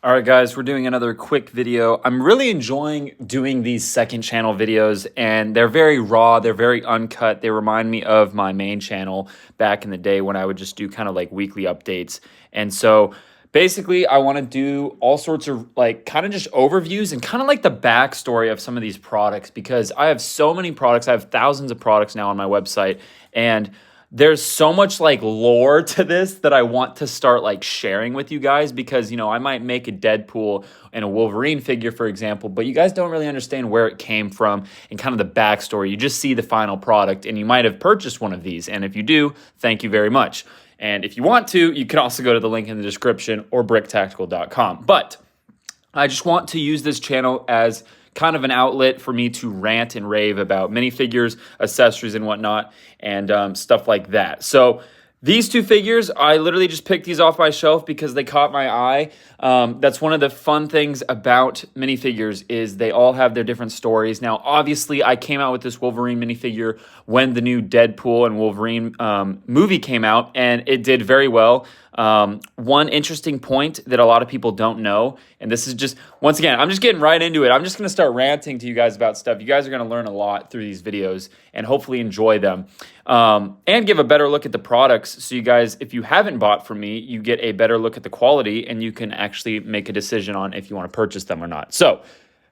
All right, guys, we're doing another quick video. I'm really enjoying doing these second channel videos, and they're very raw, they're very uncut. They remind me of my main channel back in the day when I would just do kind of like weekly updates. And so basically, I want to do all sorts of like kind of just overviews and kind of like the backstory of some of these products because I have so many products. I have thousands of products now on my website, and there's so much like lore to this that I want to start like sharing with you guys because, I might make a Deadpool and a Wolverine figure, for example, but you guys don't really understand where it came from and kind of the backstory. You just see the final product and you might have purchased one of these. And if you do, thank you very much. And if you want to, you can also go to the link in the description or BrickTactical.com. But I just want to use this channel as kind of an outlet for me to rant and rave about minifigures, accessories, and whatnot, and stuff like that. So these two figures, I literally just picked these off my shelf because they caught my eye. That's one of the fun things about minifigures is they all have their different stories. Now, obviously, I came out with this Wolverine minifigure when the new Deadpool and Wolverine movie came out, and it did very well. One interesting point that a lot of people don't know, and this is just, once again, I'm just getting right into it. I'm just going to start ranting to you guys about stuff. You guys are going to learn a lot through these videos and hopefully enjoy them. And give a better look at the products. So you guys, if you haven't bought from me, you get a better look at the quality and you can actually make a decision on if you want to purchase them or not. So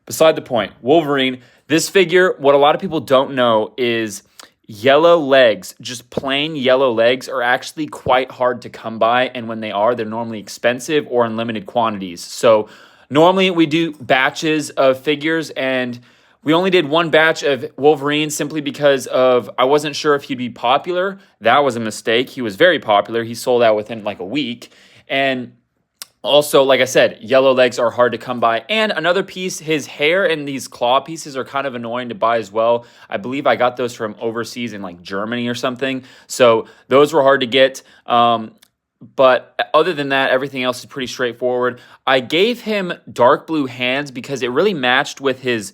beside the point, Wolverine, this figure, what a lot of people don't know is yellow legs, just plain yellow legs are actually quite hard to come by. And when they are, they're normally expensive or in limited quantities. So normally we do batches of figures, and we only did one batch of Wolverine simply because of I wasn't sure if he'd be popular. That was a mistake. He was very popular. He sold out within like a week. And also, like I said, yellow legs are hard to come by. And another piece, his hair and these claw pieces are kind of annoying to buy as well. I believe I got those from overseas in like Germany or something. So those were hard to get. But other than that, everything else is pretty straightforward. I gave him dark blue hands because it really matched with his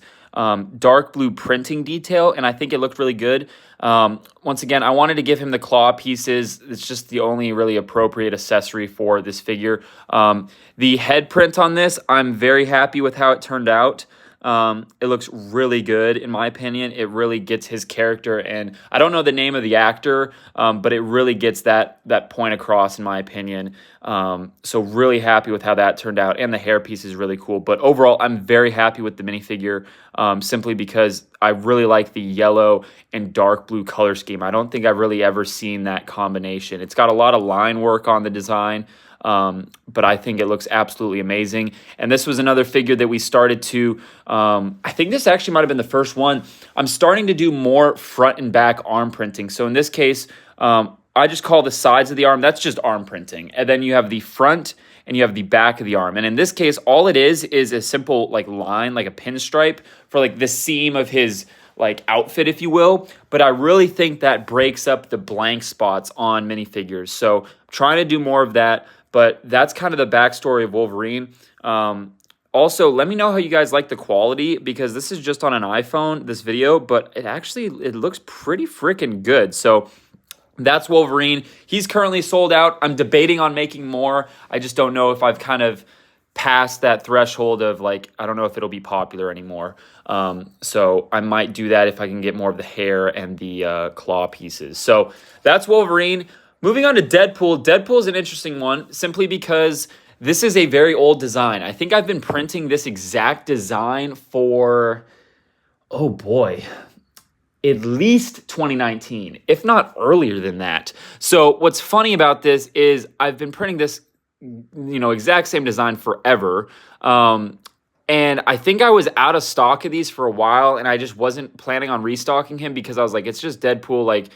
dark blue printing detail, and I think it looked really good. Once again, I wanted to give him the claw pieces. It's just the only really appropriate accessory for this figure. The head print on this, I'm very happy with how it turned out. It looks really good, in my opinion. It really gets his character, and I don't know the name of the actor, but it really gets that point across, in my opinion. So really happy with how that turned out, and the hair piece is really cool. But overall, I'm very happy with the minifigure, simply because I really like the yellow and dark blue color scheme. I don't think I've really ever seen that combination. It's got a lot of line work on the design. But I think it looks absolutely amazing. And this was another figure that we started to, I think this actually might have been the first one. I'm starting to do more front and back arm printing. So in this case, I just call the sides of the arm, that's just arm printing. And then you have the front and you have the back of the arm. And in this case, all it is a simple like line, like a pinstripe for like the seam of his like outfit, if you will. But I really think that breaks up the blank spots on minifigures. So I'm trying to do more of that. But that's kind of the backstory of Wolverine. Also, let me know how you guys like the quality because this is just on an iPhone, this video, but it looks pretty freaking good. So that's Wolverine. He's currently sold out. I'm debating on making more. I just don't know if I've kind of passed that threshold of like, I don't know if it'll be popular anymore. So I might do that if I can get more of the hair and the claw pieces. So that's Wolverine. Moving on to Deadpool. Deadpool is an interesting one simply because this is a very old design. I think I've been printing this exact design for, oh boy, at least 2019, if not earlier than that. So what's funny about this is I've been printing this, exact same design forever. And I think I was out of stock of these for a while, and I just wasn't planning on restocking him because I was like, it's just Deadpool. Like,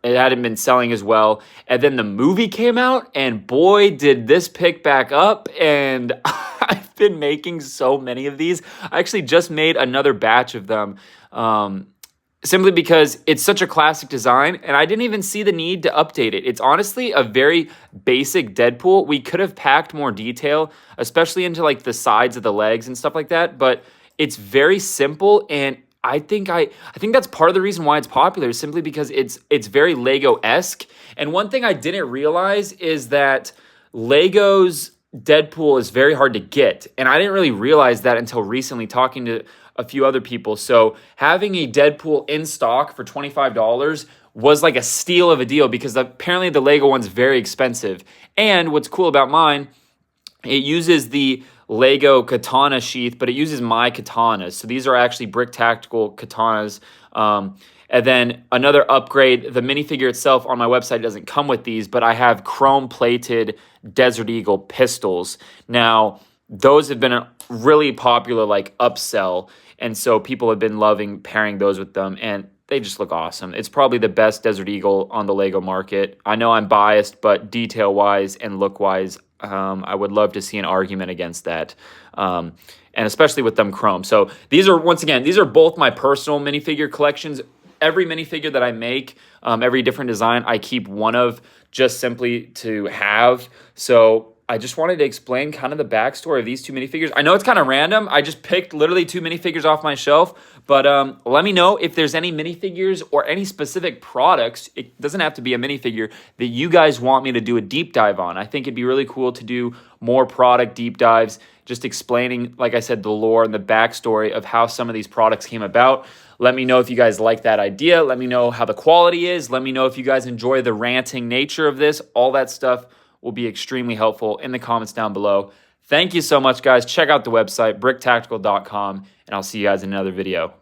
it hadn't been selling as well. And then the movie came out, and boy, did this pick back up. And I've been making so many of these. I actually just made another batch of them. Simply because it's such a classic design, and I didn't even see the need to update it. It's honestly a very basic Deadpool. We could have packed more detail, especially into like the sides of the legs and stuff like that, but it's very simple, and I think that's part of the reason why it's popular, simply because it's very Lego-esque. And one thing I didn't realize is that Legos Deadpool is very hard to get. And I didn't really realize that until recently talking to a few other people. So having a Deadpool in stock for $25 was like a steal of a deal because apparently the Lego one's very expensive. And what's cool about mine, it uses the Lego katana sheath, but it uses my katanas. So these are actually BrickTactical katanas. And then another upgrade, the minifigure itself on my website doesn't come with these, but I have chrome-plated Desert Eagle pistols. Now, those have been a really popular like upsell, and so people have been loving pairing those with them, and they just look awesome. It's probably the best Desert Eagle on the Lego market. I know I'm biased, but detail-wise and look-wise, I would love to see an argument against that. And especially with them chrome. So these are, once again, these are both my personal minifigure collections. Every minifigure that I make, every different design, I keep one of just simply to have. So I just wanted to explain kind of the backstory of these two minifigures. I know it's kind of random. I just picked literally two minifigures off my shelf. But let me know if there's any minifigures or any specific products, it doesn't have to be a minifigure, that you guys want me to do a deep dive on. I think it'd be really cool to do more product deep dives, just explaining, like I said, the lore and the backstory of how some of these products came about. Let me know if you guys like that idea. Let me know how the quality is. Let me know if you guys enjoy the ranting nature of this. All that stuff will be extremely helpful in the comments down below. Thank you so much, guys. Check out the website, BrickTactical.com, and I'll see you guys in another video.